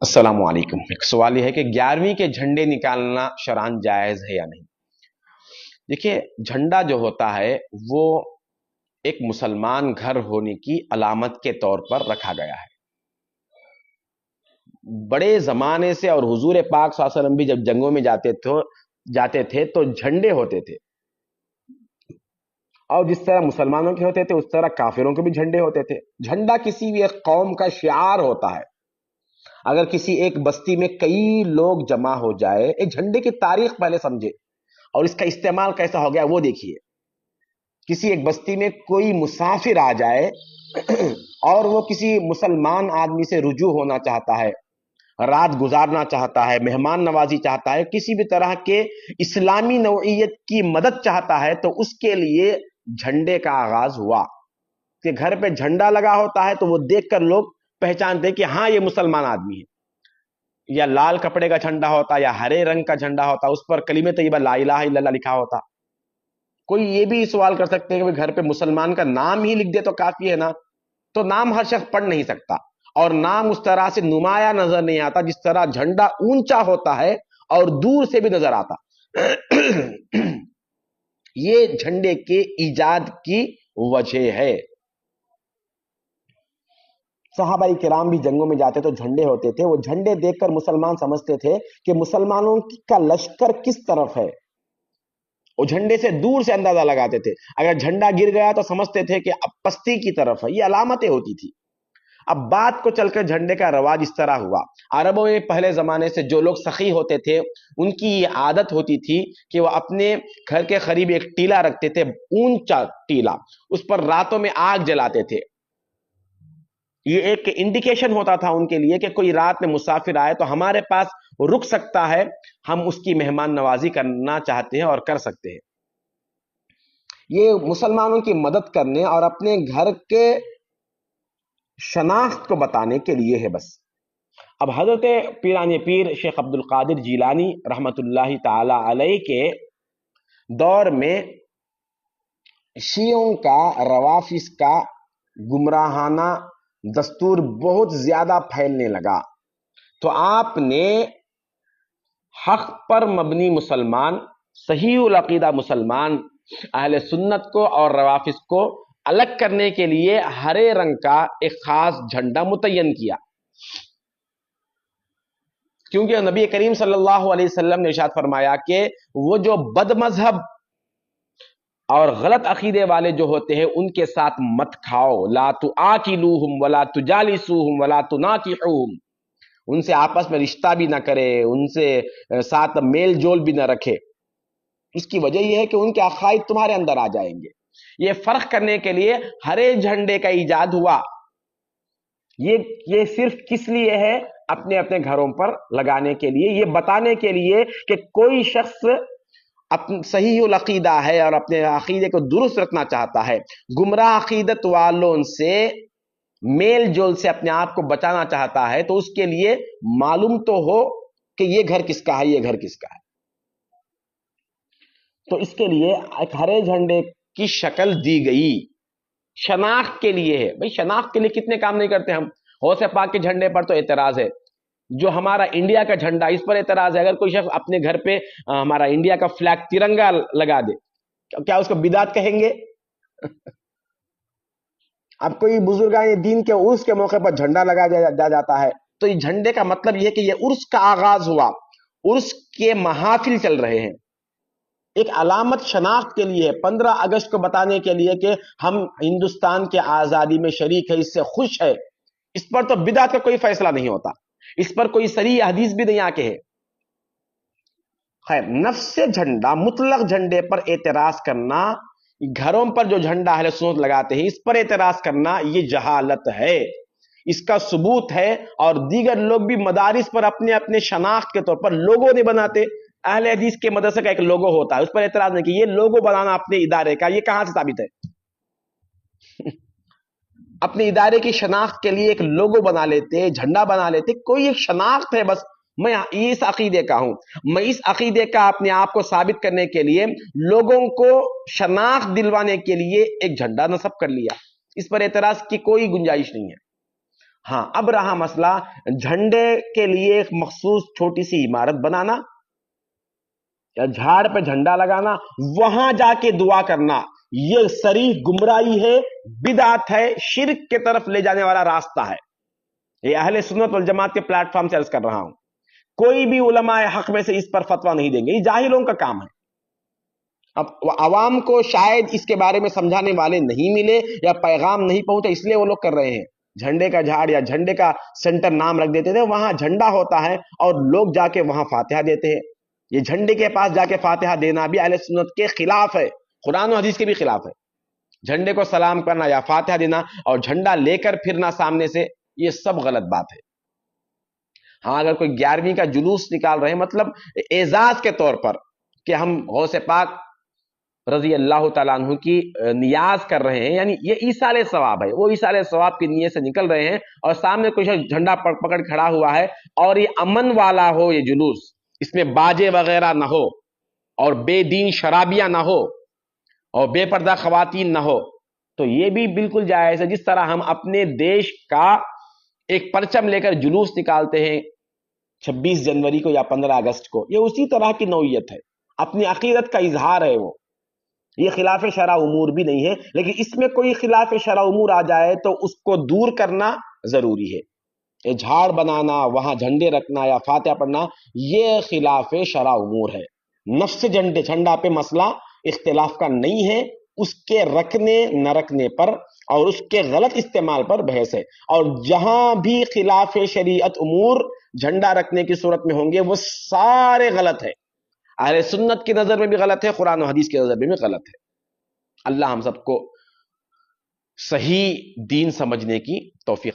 अस्सलाम वालेकुम। एक सवाल यह है कि 11वीं के झंडे निकालना शरअन जायज है या नहीं। देखिए, झंडा जो होता है वो एक मुसलमान घर होने की अलामत के तौर पर रखा गया है। बड़े जमाने से और हुजूर पाक सल्लल्लाहु अलैहि वसल्लम भी जब जंगों में जाते थे तो झंडे होते थे, और जिस तरह मुसलमानों के होते थे उस तरह काफिरों के भी झंडे होते थे। झंडा किसी भी एक कौम का शिआर होता है। अगर किसी एक बस्ती में कई लोग जमा हो जाए, एक झंडे की तारीख पहले समझे और इसका इस्तेमाल कैसा हो गया वो देखिए। किसी एक बस्ती में कोई मुसाफिर आ जाए और वो किसी मुसलमान आदमी से रुजू होना चाहता है, रात गुजारना चाहता है, मेहमान नवाजी चाहता है, किसी भी तरह के इस्लामी नौइयत की मदद चाहता है, तो उसके लिए झंडे का आगाज हुआ कि घर पे झंडा लगा होता है तो वो देखकर लोग पहचानते कि हाँ ये मुसलमान आदमी है। या लाल कपड़े का झंडा होता या हरे रंग का झंडा होता, उस पर कलीमे तैयबा ला इलाहा इल्लल्लाह लिखा होता। कोई ये भी सवाल कर सकते हैं कि घर पे मुसलमान का नाम ही लिख दे तो काफी है ना। तो नाम हर शख्स पढ़ नहीं सकता, और नाम उस तरह से नुमाया नजर नहीं आता जिस तरह झंडा ऊंचा होता है और दूर से भी नजर आता। ये झंडे के इजाद की वजह है। सहाबाई किराम भी जंगों में जाते तो झंडे होते थे। वो झंडे देखकर मुसलमान समझते थे कि मुसलमानों का लश्कर किस तरफ है। वो झंडे से दूर से अंदाजा लगाते थे। अगर झंडा गिर गया तो समझते थे कि अब पस्ती की तरफ है। ये अलामतें होती थी। अब बात को चलकर झंडे का रवाज इस तरह हुआ। अरबों में पहले जमाने से जो लोग सखी होते थे उनकी ये आदत होती थी कि वो अपने घर के करीब एक टीला रखते थे, ऊंचा टीला, उस पर रातों में आग जलाते थे। ये एक इंडिकेशन होता था उनके लिए कि कोई रात में मुसाफिर आए तो हमारे पास रुक सकता है, हम उसकी मेहमान नवाजी करना चाहते हैं और कर सकते हैं। ये मुसलमानों की मदद करने और अपने घर के शनाख्त को बताने के लिए है बस। अब हजरत पीराने पीर शेख अब्दुल कादिर जीलानी रहमतुल्लाहि ताला अलैह के दौर में शियों का, रवाफिस का गुमराहाना दस्तूर बहुत ज्यादा फैलने लगा। तो आपने हक पर मबनी मुसलमान, सही उल अकीदा मुसलमान, अहले सुन्नत को और रवाफिस को अलग करने के लिए हरे रंग का एक खास झंडा मुतय्यन किया। क्योंकि नबी करीम सल्लल्लाहु अलैहि वसल्लम ने इरशाद फरमाया कि वो जो बदमजहब और गलत अकीदे वाले जो होते हैं उनके साथ मत खाओ। ला तुआकिलूहुम वला तुजालिसूहुम वला तुनाकिहुम। उनसे आपस में रिश्ता भी ना करे, उनसे साथ मेल जोल भी ना रखे। इसकी वजह यह है कि उनके अकायद तुम्हारे अंदर आ जाएंगे। ये फर्क करने के लिए हरे झंडे का इजाद हुआ। ये सिर्फ किस लिए है? अपने अपने घरों पर लगाने के लिए, ये बताने के लिए कि कोई शख्स अपने सही उल अकीदा है और अपने अकीदे को दुरुस्त रखना चाहता है, गुमराह अकीदत वालों से मेल जोल से अपने आप को बचाना चाहता है, तो उसके लिए मालूम तो हो कि ये घर किसका है, ये घर किसका है। तो इसके लिए एक हरे झंडे की शक्ल दी गई, शनाख्त के लिए है। भाई शनाख्त के लिए कितने काम नहीं करते हम। हौसे पाक के झंडे पर तो एतराज है, जो हमारा इंडिया का झंडा इस पर एतराज है। अगर कोई शख्स अपने घर पे हमारा इंडिया का फ्लैग तिरंगा लगा दे, क्या उसको बिदात कहेंगे? अब कोई बुजुर्गान दीन के उर्स के मौके पर झंडा लगा जाता है, तो इस झंडे का मतलब यह है कि यह उर्स का आगाज हुआ, उर्स के महाफिल चल रहे हैं। एक अलामत शनाख्त के लिए, 15 अगस्त को बताने के लिए कि हम हिंदुस्तान के आजादी में शरीक है, इससे खुश है। इस पर तो बिदअत का कोई फैसला नहीं होता, इस पर कोई सरी हदीस भी नहीं आके है। खैर, नफ्स झंडा, मुतलक झंडे पर एतराज करना, घरों पर जो झंडा अहले सुन्नत लगाते हैं इस पर एतराज करना, ये जहालत है। इसका सबूत है। और दीगर लोग भी मदारिस पर अपने अपने शनाख्त के तौर पर लोगो नहीं बनाते। अहले हदीस के मदरसे का एक लोगो होता है, उस पर एतराज नहीं कि ये लोगो बनाना अपने इदारे का, ये कहां से साबित है? अपने इदारे की शनाख्त के लिए एक लोगो बना लेते, झंडा बना लेते। कोई एक शनाख्त है बस, मैं इस अकीदे का हूं, मैं इस अकीदे का अपने आप को साबित करने के लिए, लोगों को शनाख्त दिलवाने के लिए एक झंडा नस्ब कर लिया। इस पर एतराज की कोई गुंजाइश नहीं है। ہاں اب رہا مسئلہ جھنڈے کے لیے ایک مخصوص چھوٹی سی عمارت بنانا یا جھاڑ پہ جھنڈا لگانا، وہاں جا کے دعا کرنا، یہ صریح گمراہی ہے، بدعت ہے، شرک کے طرف لے جانے والا راستہ ہے۔ یہ اہل سنت والجماعت کے پلیٹ فارم سے عرض کر رہا ہوں، کوئی بھی علماء حق میں سے اس پر فتویٰ نہیں دیں گے، یہ جاہلوں کا کام ہے۔ اب عوام کو شاید اس کے بارے میں سمجھانے والے نہیں ملے یا پیغام نہیں پہنچا، اس لیے وہ لوگ کر رہے ہیں۔ جھنڈے کا جھاڑ یا جھنڈے کا سینٹر نام رکھ دیتے تھے، وہاں جھنڈا ہوتا ہے اور لوگ جا کے وہاں فاتحہ دیتے ہیں۔ یہ جھنڈے کے پاس جا کے فاتحہ دینا بھی اہل سنت کے خلاف ہے، قرآن و حدیث کے بھی خلاف ہے۔ جھنڈے کو سلام کرنا یا فاتحہ دینا اور جھنڈا لے کر پھرنا سامنے سے، یہ سب غلط بات ہے۔ ہاں اگر کوئی 11ویں کا جلوس نکال رہے ہیں، مطلب اعزاز کے طور پر کہ ہم غوث پاک رضی اللہ تعالیٰ عنہ کی نیاز کر رہے ہیں، یعنی یہ ایصال ثواب ہے، وہ ایصال ثواب کی نیت سے نکل رہے ہیں، اور سامنے کوئی شخص جھنڈا پکڑ کھڑا ہوا ہے اور یہ امن والا ہو، یہ جلوس اس میں باجے وغیرہ نہ ہو اور بے دین شرابیاں نہ ہو اور بے پردہ خواتین نہ ہو، تو یہ بھی بالکل جائز ہے۔ جس طرح ہم اپنے دیش کا ایک پرچم لے کر جلوس نکالتے ہیں 26 جنوری کو یا 15 اگست کو، یہ اسی طرح کی نوعیت ہے، اپنی عقیدت کا اظہار ہے، وہ یہ خلاف شرع امور بھی نہیں ہے، لیکن اس میں کوئی خلاف شرع امور آ جائے تو اس کو دور کرنا ضروری ہے۔ یہ جھاڑ بنانا، وہاں جھنڈے رکھنا یا فاتحہ پڑھنا، یہ خلاف شرع امور ہے۔ نفس جھنڈا پہ مسئلہ اختلاف کا نہیں ہے، اس کے رکھنے نہ رکھنے پر اور اس کے غلط استعمال پر بحث ہے، اور جہاں بھی خلاف شریعت امور جھنڈا رکھنے کی صورت میں ہوں گے وہ سارے غلط ہے، اہل سنت کی نظر میں بھی غلط ہے، قرآن و حدیث کی نظر میں بھی غلط ہے۔ اللہ ہم سب کو صحیح دین سمجھنے کی توفیق